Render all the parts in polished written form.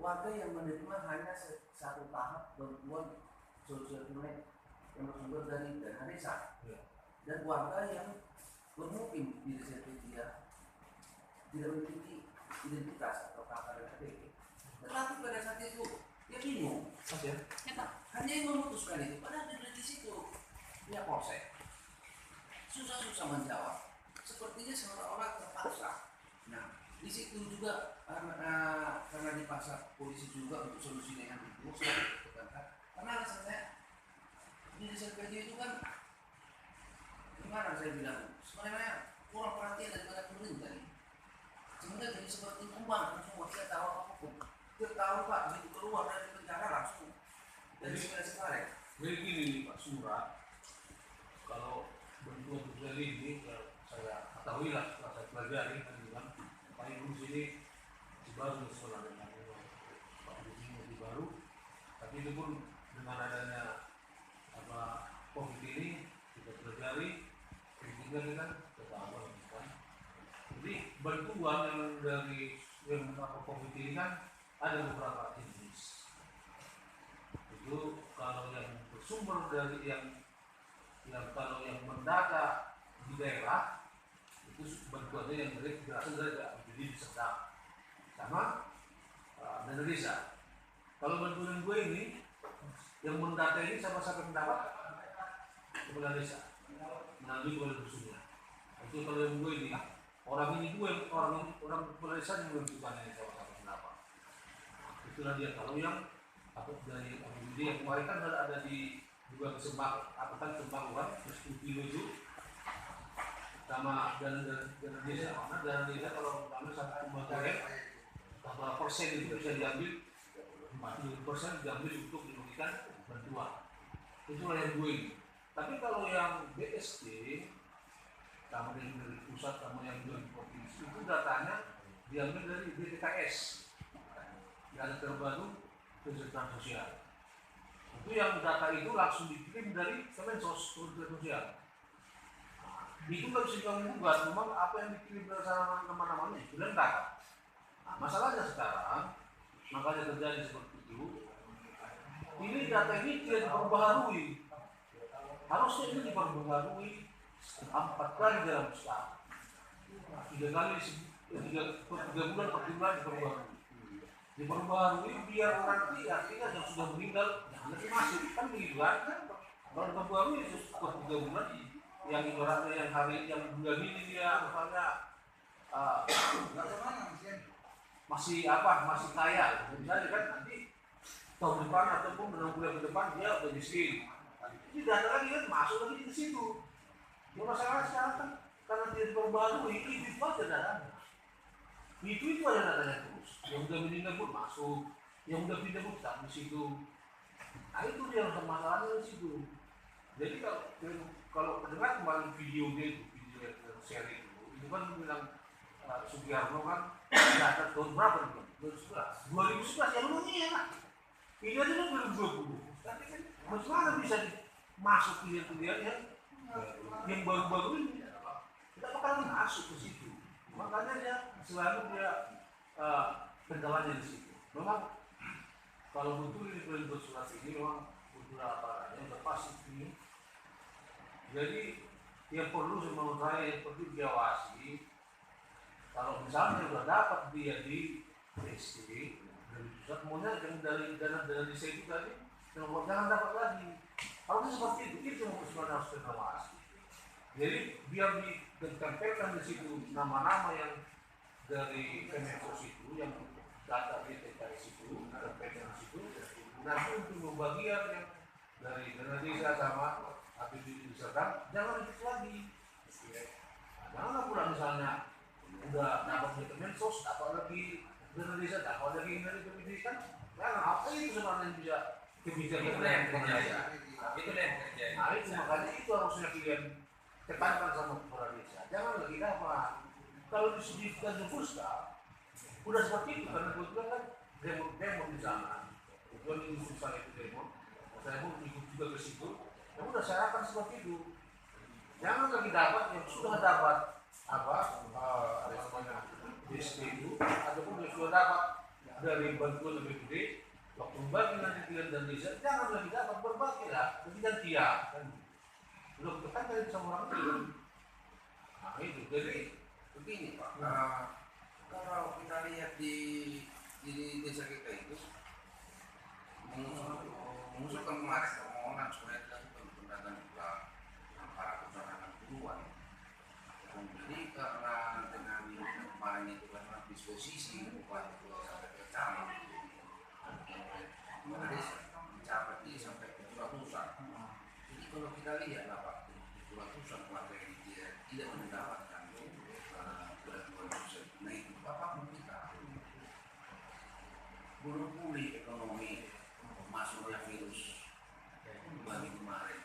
warga yang menerima hanya satu tahap bantuan sosial tunai yang bersumber dari dana desa, dan warga yang bermukim di desa itu dia tidak memiliki identitas atau KK dan KTP. Tetapi pada saat itu dia bingung, hanya yang memutuskan itu padahal di situ punya polsek, susah-susah menjawab, sepertinya seolah-olah terpaksa. Nah, di situ juga karena dipaksa polisi juga untuk solusi dengan itu, karena alasannya di desa PJ itu kan gimana saya bilang, sebenarnya kurang perhatian daripada pemerintah nih. Sebenarnya jadi seperti kumbang, langsung tidak tahu apapun. Dia tahu Pak, begitu keluar dari penjara langsung dari sekarang. Jadi gini Pak Surat, kalau bentuk sosial ini saya ketahui lah, setelah saya pelajari kan bilang Pak Ibu sini masih baru sekolah dengan Pak Ibu sini masih baru, tapi itu pun dengan adanya COVID ini kita pelajari, sehingga kita ketahuan kan. Jadi bantuan yang dari yang COVID ini kan ada beberapa jenis. Itu kalau yang bersumber dari yang kalau yang mendata di daerah itu bantuannya yang berasal dari APBD disertai sama dana desa. Kalau bantuan gue ini yang mendata ini sama-sama mendapat kepala desa melalui kepala dusunnya. Itu kalau yang gue ini orang ini gue orang kepala desa yang menentukan ini sama-sama mendapat. Itulah dia. Kalau yang dari APBD yang kemarin kan ada di juga sembako kan 10 kilo itu sama dana desa. Karena dana desa kalau mengambil 1,2 berapa persen itu bisa diambil 40% diambil untuk diberikan bantuan. Itulah yang gue ini. Tapi kalau yang BSD sama yang dari pusat sama yang dari provinsi itu datanya diambil dari BPKS, dana terbaru kesejahteraan sosial. Itu yang data itu langsung dikirim dari Kemensos Kementerian Sosial. Itu nggak bisa digugat, memang apa yang dikirim dari sana nama-namanya itu dan data. Nah, masalahnya sekarang, makanya terjadi seperti itu. Ini data ini tidak diperbaharui. Harusnya ini diperbaharui 4 kali dalam setahun. 3 bulan per bulan diperbaharui biar nanti artinya yang sudah meninggal jangan lagi masuk kan begitu kan. Kalau diperbaharui itu per 3 bulan yang ibaratnya yang hari yang bulan ini dia misalnya masih kaya misalnya kan nanti tahun depan ataupun 6 bulan ke depan dia udah miskin. Ini data lagi kan masuk lagi ke situ. Ya masalah sekarang kan karena dia diperbaharui itu aja datanya. Itu aja datanya terus. Yang udah meninggal pun masuk, yang udah pindah pun tak di situ. Nah itu dia masalahnya di situ. Jadi kalau dengar kembali video yang share itu kan bilang Sugiharto kan data tahun berapa nih? 2011 yang lu ini ya. Ini aja kan 2020. Tapi kan bagaimana bisa masuk pilihan-pilihan yang baru-baru ini? Kita bakalan masuk ke situ. Makanya dia selalu kendalanya di situ. Memang kalau betul ini perlu surat ini memang beberapa yang lepas ini. Jadi yang perlu menurut saya yang perlu diawasi. Kalau misalnya sudah dapat dia di SD dari pusat, kemudian dari dana desa itu tadi, jangan dapat lagi. Kalau seperti itu yang harus diawasi. Jadi biar ditempelkan di situ nama-nama yang dari Kemensos itu, yang data BPKS itu, tempelkan di situ. Nanti untuk pembagian yang dari dana desa sama APBD disertai, jangan ikut lagi. Jangan pula misalnya udah dapat dari Kemensos, dapat lagi dana desa, dapat lagi dari pendidikan. Karena apa itu sebenarnya bisa kebijakan yang kerja. Itu nah itu makanya itu harusnya pilihan tekankan sama kepala desa. Jangan lagi dapat. Kalau disediakan Jumpuska, udah seperti itu karena kebetulan kan demo di sana. Kebetulan itu susah itu demo. Saya pun ikut juga ke situ. Ya udah saya akan seperti itu. Jangan lagi dapat yang sudah dapat apa namanya DSP itu ataupun yang sudah dapat dari bantuan lebih gede, waktu bagi nanti kalian dan desa jangan lagi dapat berbagi lah, jadi gantian kan. Belum tekan dari sama orang itu. Nah itu jadi begini Pak, kalau kita lihat di desa kita itu mengusulkan kemarin permohonan supaya dilakukan pendataan ulang para perorangan duluan. Jadi karena dengan kemarin itu karena disposisi bupati sampai ke camat, mencapai sampai ke ratusan. Jadi kalau kita lihat lah Pak, ratusan keluarga ini tidak mendapatkan bantuan sosial tunai itu apapun kita belum pulih ekonomi, masuknya virus bagi kemarin,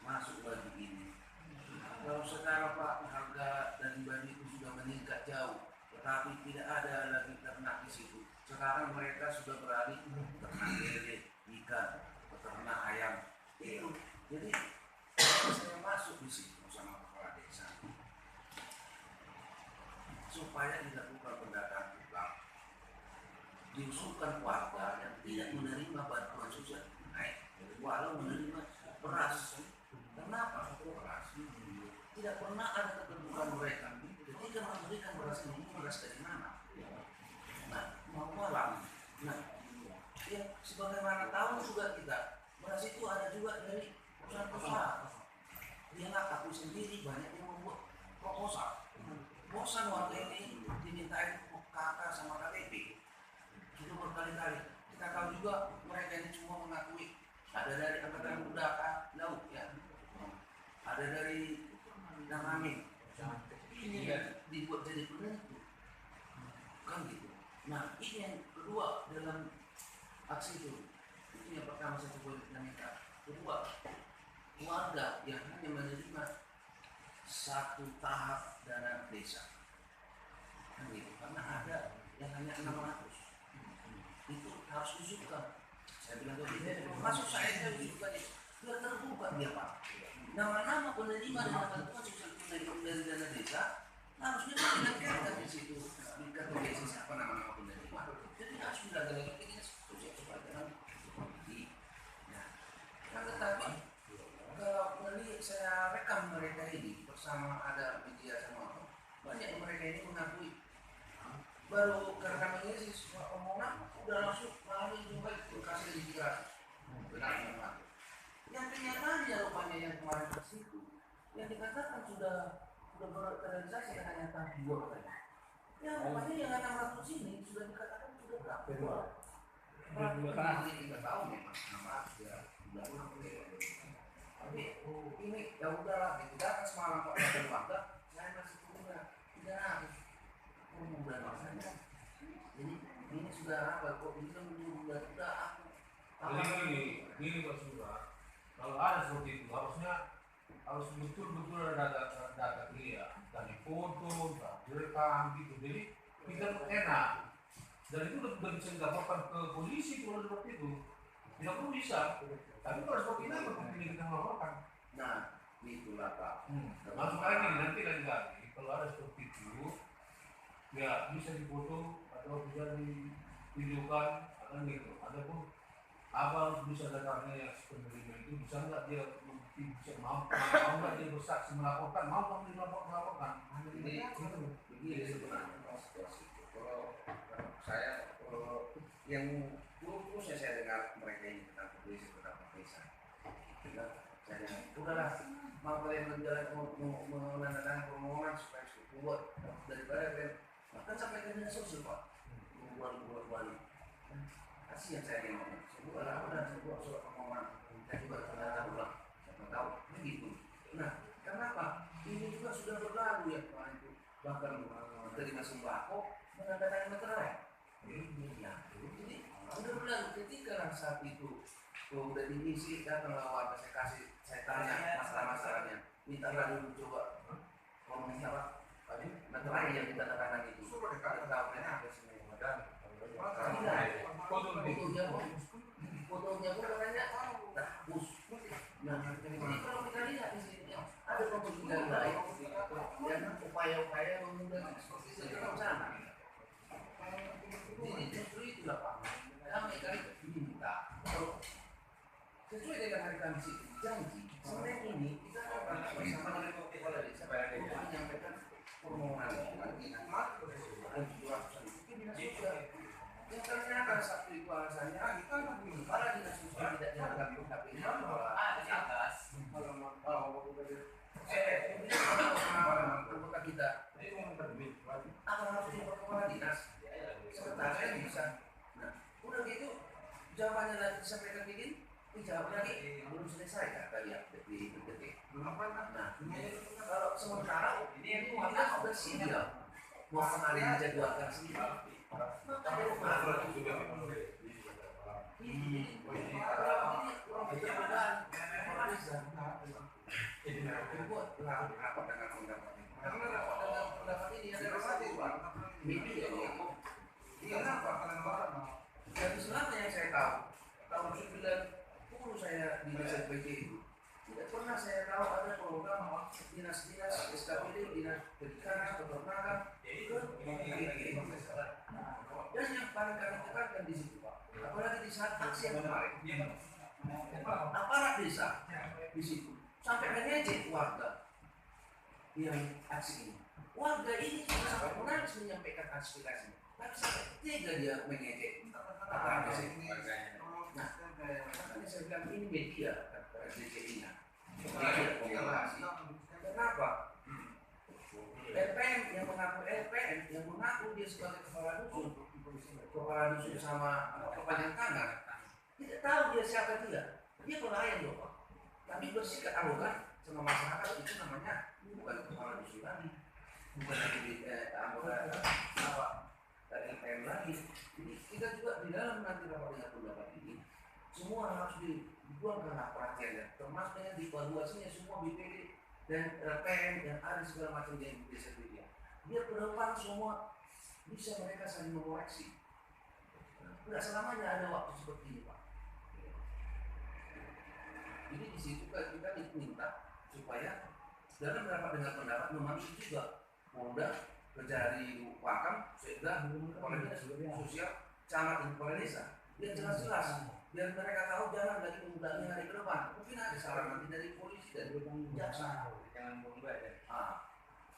masuk lagi ini. Kalau sekarang Pak harga daging babi itu sudah meningkat jauh, tetapi tidak ada lagi ternak di situ. Sekarang mereka sudah beralih ternak lele, ikan, peternak ayam. Itu jadi saya masuk di situ sama kepala desa supaya dilakukan pendataan ulang, diusulkan warga yang tidak menerima bantuan sosial tunai walau menerima beras. Kenapa beras? Tidak pernah ada ketentuan mereka ketika memberikan beras ini beras dari mana. Nah, mau malam. Nah, ya sebagaimana tahu juga kita beras itu ada juga dari perusahaan-perusahaan. Dia nggak tahu sendiri, banyak yang membuat proposal. Bosan warga ini dimintain kakak sama KTP. Sudah berkali-kali. Kita tahu juga mereka ini semua mengakui ada dari Angkatan Udara Laut ya, ada dari Dangamin. Ini dibuat jadi penentu, kan gitu. Nah ini yang kedua dalam aksi itu yang pertama saya coba minta. Kedua, warga yang hanya menerima satu tahap dana desa, kan gitu. Karena ada yang hanya 600, itu harus usulkan. Saya bilang begitu, masuk saya usulkan itu, biar terbuka dia Pak. Nama-nama penerima dana bantuan sosial tunai dari dana desa harusnya dilakukan di situ, di kategori siapa nama-nama penerima. Jadi harus dilakukan lagi sosial supaya di. Nah, kan tetapi kalau kali saya rekam mereka ini bersama ada media sama apa, banyak mereka ini mengakui baru karena ini sih omongan udah langsung malam itu baik kasih registrasi benar benar. Yang kenyataannya rupanya yang kemarin ke situ yang dikatakan sudah berrealisasi hanya tahap 2 katanya. Ya rupanya yang 600 ini sudah dikatakan sudah berapa? Berapa? Tidak tahu memang nama ya sudah. Tapi ini ya udahlah gitu kan semalam Pak dan warga saya masih punya 300 bulan rasanya. Jadi ini sudah apa kok ini kan udah aku gini Pak Surah, kalau ada seperti itu harus betul-betul ada data clear dari foto, direkam gitu, jadi kita enak dan itu udah bisa dilaporkan ke polisi kalau seperti itu. Tidak perlu bisa, tapi kalau seperti ini apa penting kita melaporkan? Nah itulah Pak. Masuk lagi nanti kalau ada seperti itu ya bisa difoto atau bisa divideokan akan gitu. Adapun apa bisa datangnya yang penerima itu bisa nggak dia bisa mau nggak dia bersaksi melaporkan, mau nggak dia melaporkan. Ini begini sebenarnya situasi itu. Kalau saya yang dulu saya dengar mereka ini tentang polisi tentang desa. Saya dengar, udahlah mau kalian menandatangani permohonan supaya buat daripada kalian bahkan sampai ke dinas sosial Pak buat kasihan saya ngomong sebuah surat permohonan saya juga tanda ulang siapa tahu begitu. Nah kenapa ini juga sudah berlalu ya Pak itu bahkan terima sembako menandatangani materai ya jadi sudah berlalu ketika saat itu udah diisi datang warga saya tanya masalah-masalahnya minta dulu coba ngomong apa tadi materai yang kita tandatangani itu sudah dekat tahunya ada semua dan fotonya pun katanya hapus. Nah jadi kalau kita lihat di sini ada pembuktian lain dan upaya-upaya memudahkan seperti itu dalam sana. Jadi justru itu sesuai dengan hari Kamis itu janji Senin ini kita akan bersama dengan kepala desa untuk menyampaikan permohonan dan juga ke dinas sosial. Yang ternyata Sabtu itu alasannya para dinas sosial tidak dianggap KPI bahwa anggota kita akan harus dibawa kepala dinas sementara yang bisa. Nah, udah gitu jawabannya lagi disampaikan begini, dijawab lagi belum selesai kata dia di detik. Nah, kalau sementara ini kita sudah siap mau kemarin dijadwalkan sendiri. Maka dia dari selama yang saya tahu, tahun 90 saya di desa PJ itu, tidak pernah saya tahu ada program dinas-dinas SKPD, dinas perikanan, peternakan, ke PJ. Dan yang paling kami tekankan di situ, apalagi di saat aksi yang kemarin, aparat desa di situ sampai mengejek warga yang aksi ini. Warga ini sudah sampai menangis menyampaikan aspirasi, tapi sampai tega dia mengejek aparat desa. Nah, makanya saya bilang ini media DCI-nya. Kenapa? LPM yang mengaku dia sebagai kepala dusun sama kepanjang tangan, tidak tahu dia siapa dia pelayan loh, tapi bersikap arogan sama masyarakat. Itu namanya bukan kepala dusun lagi, bukan lagi anggota LPM lagi. Jadi kita juga di dalam nanti rapat dengan pendapat ini semua harus dibuangkan perhatiannya, termasuk dengan dievaluasinya semua BPD dan LPM yang ada segala macam di desa dia. Biar ke depan semua bisa mereka saling mengoreksi. Tidak selamanya ada waktu seperti ini, Pak. Jadi di situ kita diminta supaya dalam rapat dengan pendapat memanggil juga Polda, Kejari Wakam, Sekda, Kepala Dinas Sosial, Camat dan Kepala Desa. Biar jelas-jelas, biar mereka tahu jangan lagi mengulangi hari ke depan. Mungkin ada salah nanti dari polisi dan jaksa. Jangan berubah ya.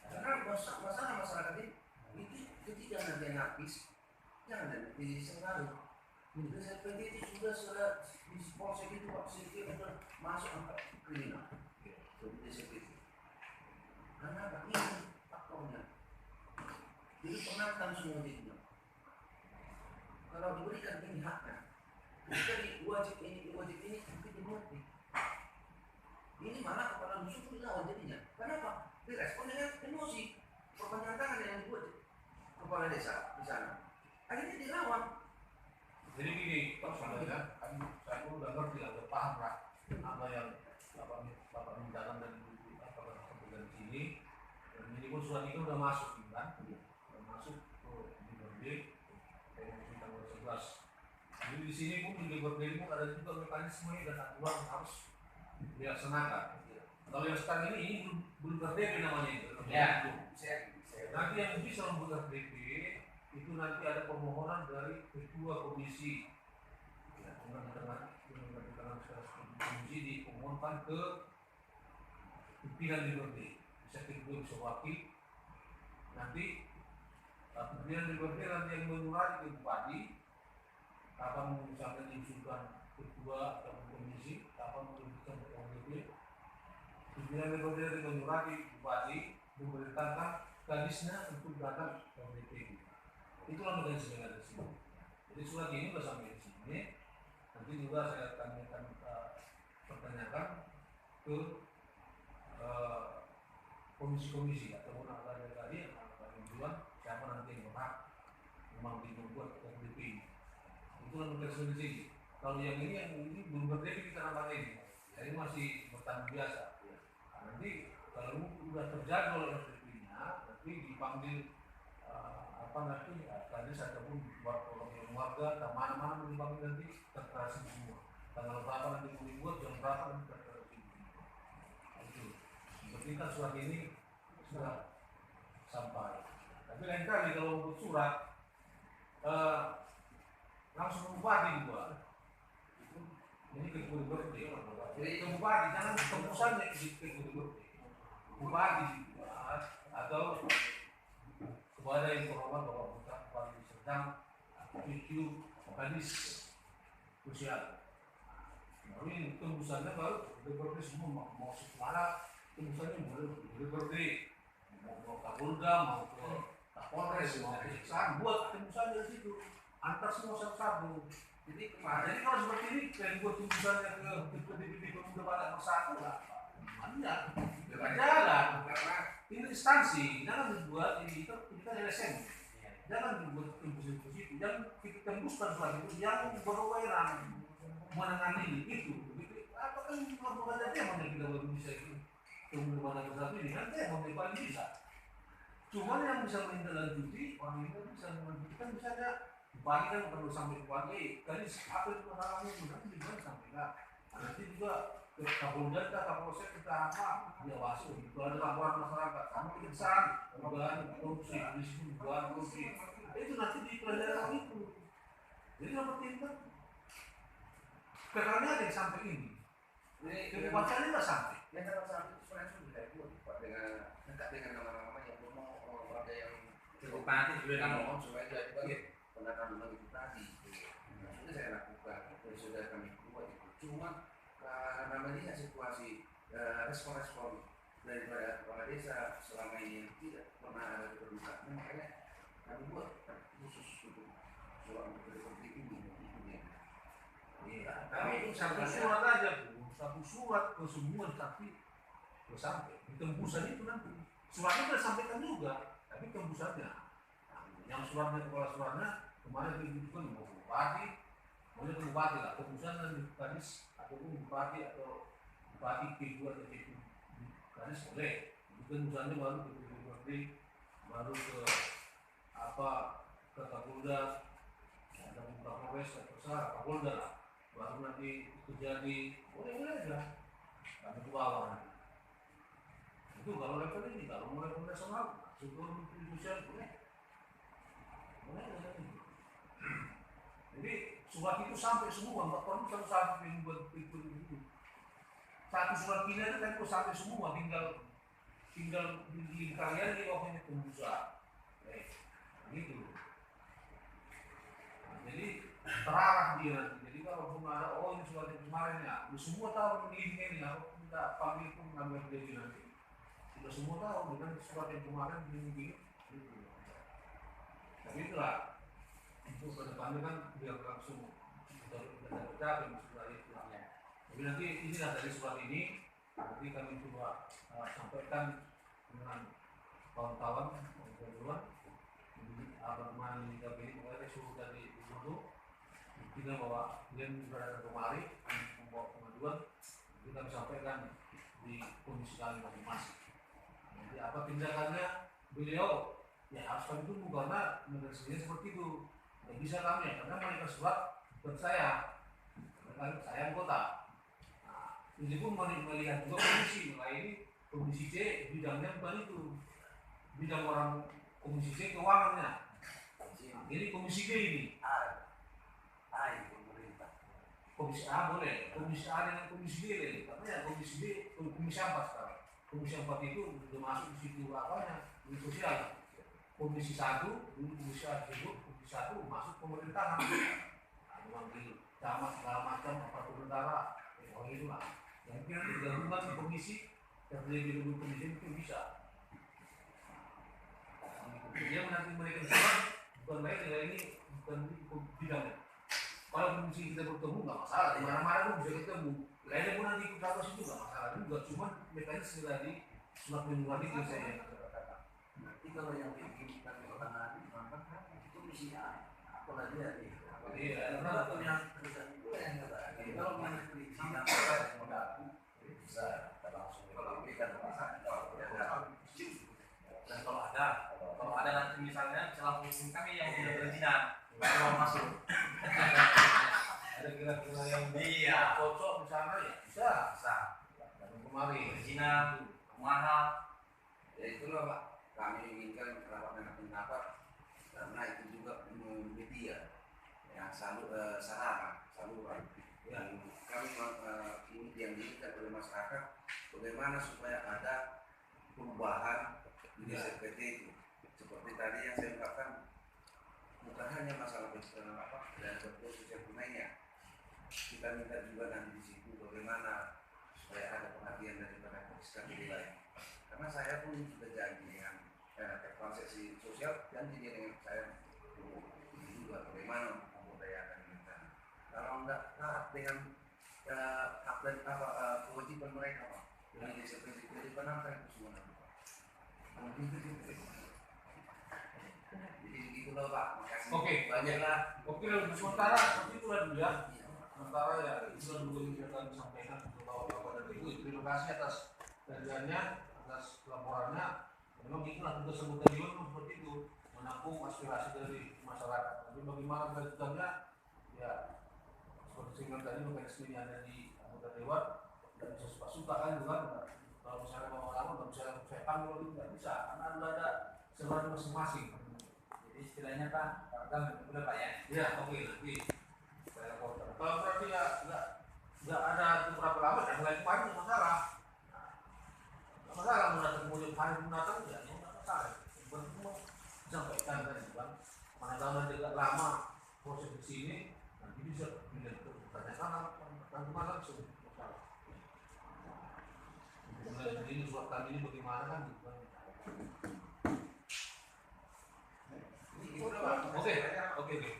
Karena masalah masyarakat ini ketika nanti yang habis, jangan nanti selalu. Jadi saya itu sudah di polsek itu Pak Siti sudah masuk angka kriminal. Jadi seperti itu. Karena apa? Ini faktornya. Jadi penantang semua itu. Kalau diberikan ini haknya, ketika wajib ini mungkin dimengerti. Ini malah kepala dusun pun dilawan jadinya. Kenapa? Direspon dengan emosi, perpanjangan tangan yang dibuat kepala desa di sana. Akhirnya dilawan. Jadi gini, sebenarnya saya pun udah ngerti lah, udah paham lah apa yang bapak mintakan dan apa yang sini. Dan ini pun surat itu udah masuk kan, udah masuk ke DPRD tanggal 11. Jadi di sini pun di DPRD pun ada juga mekanisme dan aturan yang harus dilaksanakan. Kalau yang sekarang ini belum DP namanya itu. Ya. Nanti yang bisa membuat DP itu nanti ada permohonan dari ketua komisi dengan komisi dimohonkan ke pimpinan DPRD, bisa kedua bisa wakil. Nanti pimpinan DPRD nanti yang menyurati ke bupati kapan misalkan diusulkan ketua atau komisi, kapan menunjukkan ke DPRD. Pimpinan DPRD yang menyurati bupati memerintahkan kadisnya untuk datang ke DPRD. Itulah mekanisme yang ada di sini. Jadi surat ini sudah sampai di sini. Nanti juga saya akan pertanyakan ke komisi-komisi atau ada tadi yang akan tujuan siapa nanti yang berhak memang dibuat ODP. Itulah mekanisme di sini. Kalau yang ini belum berdiri kita namanya ini. Jadi masih bertanggung biasa. Nah, nanti kalau sudah terjadi oleh ODP-nya, nanti dipanggil nanti tadi saya pun buat warga mana-mana mau dibangun nanti terkasih semua. Tanggal berapa nanti mau dibuat, jam berapa nanti terkasih. Itu. Penting kan surat ini sudah sampai. Tapi lain kali kalau untuk surat langsung bupati juga. Itu Ini ke bupati. Jadi ke bupati, jangan tembusannya ke bupati. Bupati atau kepada yang terhormat Bapak Bupati Serdang PQ Kadis Sosial. Baru ini tembusannya baru bupati semua mau sekolah tembusannya boleh bupati mau Kapolda mau ke Kapolres mau ke Kejaksaan buat tembusan dari situ antar semua satu-satu. Jadi kalau seperti ini kayak buat tembusannya ke DPD Pemuda pada nomor 1 lah. Banyak. Jalan karena ini instansi jangan dibuat ini kita LSM. Jangan dibuat tembus itu. Jangan kita tembuskan suatu itu yang berwenang menangani itu. Apa kan bukan ada yang kita baru bisa itu. Tunggu pada satu ini kan yang paling bisa. Cuman yang bisa menindaklanjuti orang ini bisa menunjukkan misalnya bupati kan perlu sampai bupati kali apa itu masalahnya nanti juga sampaikan nanti juga ke Kapolda kita Kapolsek kita apa dia masuk itu ada laporan masyarakat sama kejaksaan dugaan korupsi di situ dugaan korupsi itu nanti dipelajari itu jadi yang penting kan karena ada yang sampai ini jadi bupati nggak sampai yang dapat sampai itu sebenarnya sudah itu dengan dekat dengan nama-nama yang mau ada yang bupati juga kan mohon supaya dia dipakai penanganan itu tadi. Sudah saya lakukan dan sudah kami buat itu. Cuma karena melihat situasi respon-respon daripada kepala desa selama ini yang tidak pernah ada keterlibatan, makanya kami buat khusus untuk soal seperti ini. Iya, kami satu surat aja bu, satu surat ke semua tapi sampai di tembusan itu nanti suratnya sudah sampaikan juga, tapi tembusannya yang suratnya kepala suratnya kemarin dibutuhkan mau bupati, mau ke bupati lah, tembusan dan kadis ataupun bupati atau bupati P2 atau P2 kadis boleh, tembusannya baru ke bupati, baru ke apa ke Kapolda, ada Kapolres atau Kapolda lah, baru nanti terjadi boleh aja, kami ke bawah nanti. Itu kalau level ini, kalau mau level nasional, sebelum sosial boleh. Jadi surat itu sampai semua, nggak perlu satu-satu yang buat itu. Satu surat ini aja kan sampai semua, tinggal di kalian di bawahnya tembusan. Gitu. Nah, jadi terarah dia. Jadi kalau pun ada ini surat yang kemarin ya, semua tahu linknya ini. Aku minta panggil pun ngambil dia nanti. Sudah semua tahu dengan surat yang kemarin begini. Tapi itulah untuk ke depannya kan biar langsung kita baca surat itu. Jadi nanti inilah dari surat ini nanti kami coba sampaikan dengan kawan-kawan abang-abang di KPI pokoknya suruh dari dulu kita bahwa dia berada kemari membawa pengaduan kita kami sampaikan di komisi kami masing-masing. Jadi apa tindakannya beliau ya harus kami tunggu karena negosiasinya seperti itu. Tidak bisa kami karena mereka surat buat saya anggota. Nah, ini pun melihat juga komisi, nah ini komisi C bidangnya bukan itu, bidang orang komisi C keuangannya. Nah, ini komisi D ini. Pemerintah. Komisi A boleh, komisi A dengan komisi D boleh. Katanya komisi D, komisi 4 sekarang. Komisi 4 itu sudah masuk di situ apanya, di sosial. Komisi 1, dulu komisi A disebut, komisi 1 masuk pemerintahan. Memanggil camat segala macam, aparatur negara, orang itu lah. Yang nanti gabungan di komisi, yang terjadi di komisi itu bisa. Dia nanti mereka semua bukan lain ya ini bukan bidangnya. Kalau komisi kita bertemu nggak masalah, di mana-mana pun bisa ketemu. Lainnya pun nanti ikut rapat itu nggak masalah juga. Cuma mekanisme tadi surat penyuluhan itu saya katakan. Nanti kalau yang bikin kita pertengahan itu komisi A, apalagi ya. Iya, Karena punya tulisan itu yang kata. Kalau punya perizinan apa yang modal bisa kita langsung berikan dan kalau ada nanti misalnya celah hukum kami yang tidak perizinan kalau masuk ada kira-kira yang iya cocok misalnya ya bisa. Dan kemarin perizinan mahal ya itulah Pak, kami inginkan rapat dengan pendapat karena itu juga media yang saluran yang kami ini yang diinginkan oleh masyarakat, bagaimana supaya ada perubahan di desa PT itu. Seperti tadi yang saya ungkapkan, bukan hanya masalah dan betul sosial tunainya. Kita minta juga nanti di situ bagaimana supaya ada perhatian daripada fiskal wilayah. Karena saya pun sudah janji dengan konsesi sosial, janji dengan saya ini juga bagaimana membudayakan kita. Kalau enggak taat dengan hak dan kewajiban mereka, Pak, jadi seperti kewajiban apa yang semua nanti, Pak. Jadi begitulah, Pak. Makasih. Oke. Banyaklah. Oke, sementara seperti itu lah dulu ya. Sementara ya itu yang dulu yang kami sampaikan untuk Bapak dan Ibu. Terima kasih atas kajiannya, atas laporannya. Memang itulah tugas anggota dewan seperti itu, menampung aspirasi dari masyarakat. Tapi bagaimana kelanjutannya, ya seperti saya tadi mekanisme yang ada di anggota dewan dan bisa suka-suka kan juga. Kalau misalnya mau lama, nggak bisa saya panggil itu nggak bisa, karena ada sebenarnya masing-masing. Jadi istilahnya Pak, udah Pak ya. Ya, oke, nanti saya laporkan. Kalau berarti ya nggak ada beberapa lama, dan lain kemarin nggak masalah. Nggak masalah mendatang kemudian hari mendatang ya nggak masalah. Bertemu sampaikan kan bang, mana tahu nanti lama proses di sini, nanti bisa ditanyakan langsung masalah. Kemudian ini surat kami ini bagaimana kan gitu kan. Oke.